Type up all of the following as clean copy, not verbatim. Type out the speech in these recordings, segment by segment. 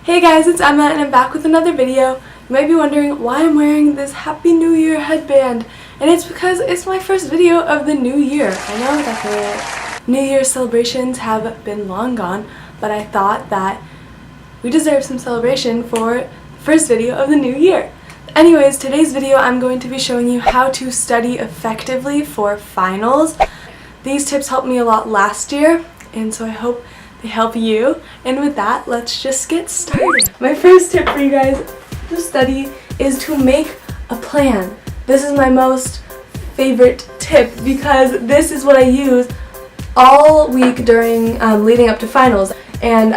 Hey guys, it's Emma and I'm back with another video. You might be wondering why I'm wearing this Happy New Year headband, and it's because it's my first video of the new year. I know that the New Year celebrations have been long gone, but I thought that we deserve some celebration for the first video of the new year. Anyways, today's video I'm going to be showing you how to study effectively for finals. These tips helped me a lot last year, and so I hope they help you. And with that, let's just get started. My first tip for you guys to study is to make a plan. This is my most favorite tip because this is what I use all week during leading up to finals. And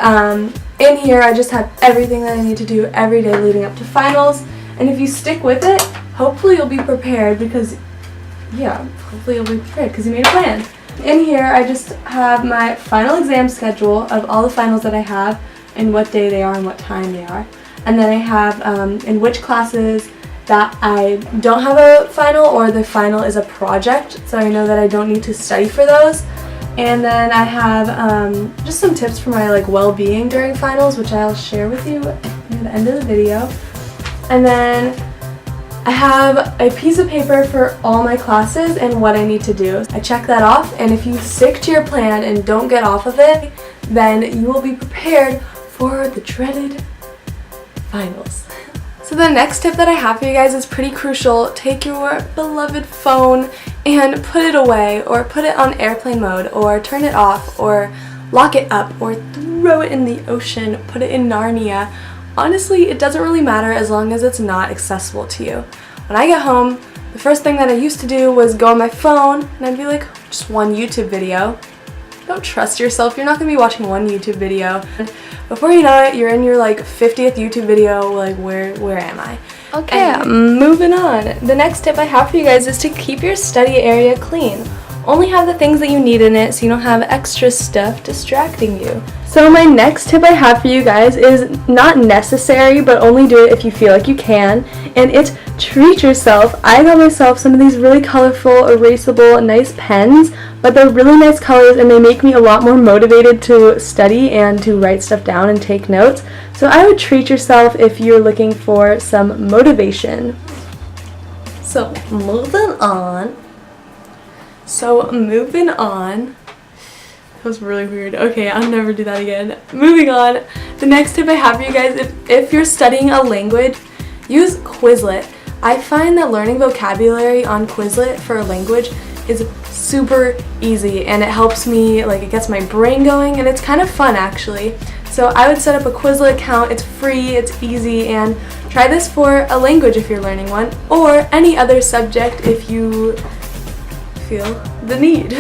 in here I just have everything that I need to do every day leading up to finals. And if you stick with it, hopefully you'll be prepared because, hopefully you'll be prepared because you made a plan. In here I just have my final exam schedule of all the finals that I have and what day they are and what time they are. And then I have in which classes that I don't have a final or the final is a project, so I know that I don't need to study for those. And then I have just some tips for my well-being during finals, which I'll share with you at the end of the video. And then I have a piece of paper for all my classes and what I need to do. I check that off, and if you stick to your plan and don't get off of it, then you will be prepared for the dreaded finals. So the next tip that I have for you guys is pretty crucial. Take your beloved phone and put it away, or put it on airplane mode, or turn it off, or lock it up, or throw it in the ocean, put it in Narnia. Honestly, it doesn't really matter as long as it's not accessible to you. When I get home, the first thing that I used to do was go on my phone and I'd be like, just one YouTube video. Don't trust yourself, you're not going to be watching one YouTube video. Before you know it, you're in your 50th YouTube video, where am I? Okay, moving on. The next tip I have for you guys is to keep your study area clean. Only have the things that you need in it so you don't have extra stuff distracting you. So my next tip I have for you guys is not necessary, but only do it if you feel like you can, and it's treat yourself. I got myself some of these really colorful, erasable, nice pens, but they're really nice colors and they make me a lot more motivated to study and to write stuff down and take notes. So I would treat yourself if you're looking for some motivation. So moving on. That was really weird. Okay, I'll never do that again. Moving on. The next tip I have for you guys, if you're studying a language, use Quizlet. I find that learning vocabulary on Quizlet for a language is super easy, and it helps me, it gets my brain going, and it's kind of fun actually. So I would set up a Quizlet account. It's free, it's easy, and try this for a language if you're learning one, or any other subject if you feel the need.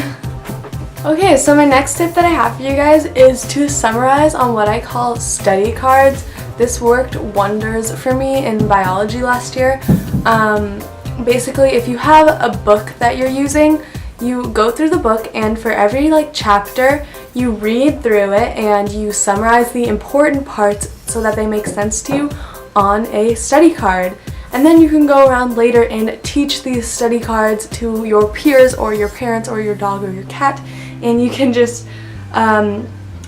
Okay, so my next tip that I have for you guys is to summarize on what I call study cards. This worked wonders for me in biology last year. Basically, if you have a book that you're using, you go through the book, and for every chapter, you read through it and you summarize the important parts so that they make sense to you on a study card. And then you can go around later and teach these study cards to your peers or your parents or your dog or your cat, and you can just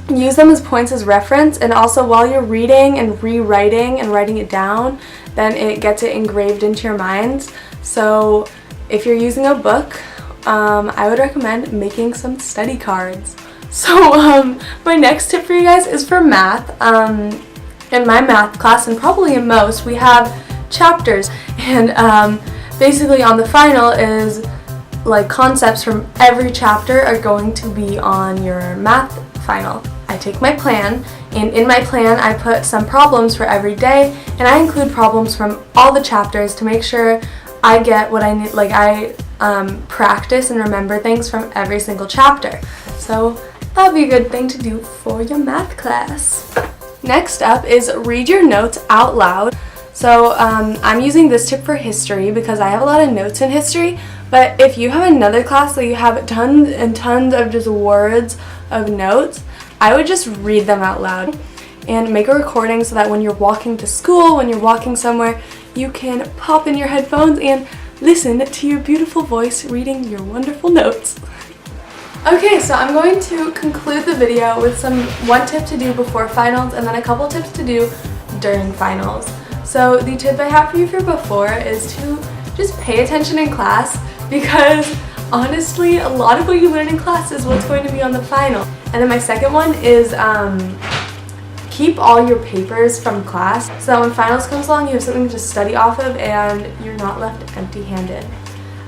use them as points as reference. And also while you're reading and rewriting and writing it down, then it gets it engraved into your minds. So if you're using a book, I would recommend making some study cards. So my next tip for you guys is for math. In my math class, and probably in most, we have chapters, and basically on the final is concepts from every chapter are going to be on your math final. I take my plan, and in my plan I put some problems for every day, and I include problems from all the chapters to make sure I get what I need. I practice and remember things from every single chapter. So that would be a good thing to do for your math class. Next up is read your notes out loud. So I'm using this tip for history because I have a lot of notes in history, but if you have another class that you have tons and tons of just words of notes, I would just read them out loud and make a recording so that when you're walking to school, when you're walking somewhere, you can pop in your headphones and listen to your beautiful voice reading your wonderful notes. Okay, so I'm going to conclude the video with one tip to do before finals and then a couple tips to do during finals. So the tip I have for you for before is to just pay attention in class, because honestly a lot of what you learn in class is what's going to be on the final. And then my second one is keep all your papers from class so that when finals comes along you have something to study off of and you're not left empty-handed.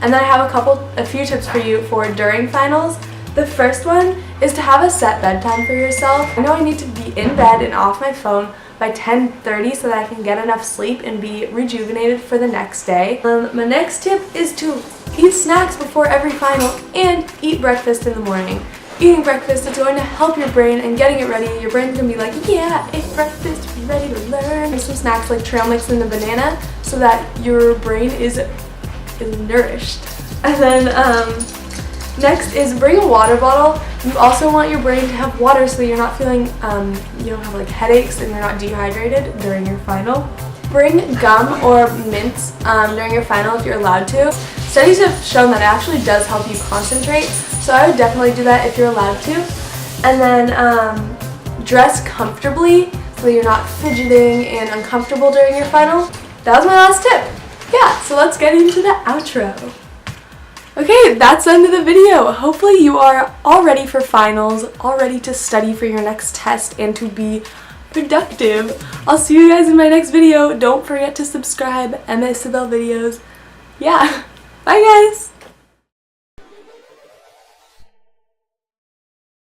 And then I have a few tips for you for during finals. The first one is to have a set bedtime for yourself. I know I need to be in bed and off my phone by 10:30 so that I can get enough sleep and be rejuvenated for the next day. My next tip is to eat snacks before every final and eat breakfast in the morning. Eating breakfast is going to help your brain, and getting it ready, your brain's going to be like, yeah, I ate breakfast, ready to learn. There's some snacks like trail mix and the banana so that your brain is nourished. And then next is bring a water bottle. You also want your brain to have water so you're not feeling, you don't have like headaches and you're not dehydrated during your final. Bring gum or mints during your final if you're allowed to. Studies have shown that it actually does help you concentrate, so I would definitely do that if you're allowed to. And then dress comfortably so that you're not fidgeting and uncomfortable during your final. That was my last tip. Yeah, so let's get into the outro. Okay, that's the end of the video. Hopefully you are all ready for finals, all ready to study for your next test and to be productive. I'll see you guys in my next video. Don't forget to subscribe. Emma Isabel videos. Yeah, bye guys!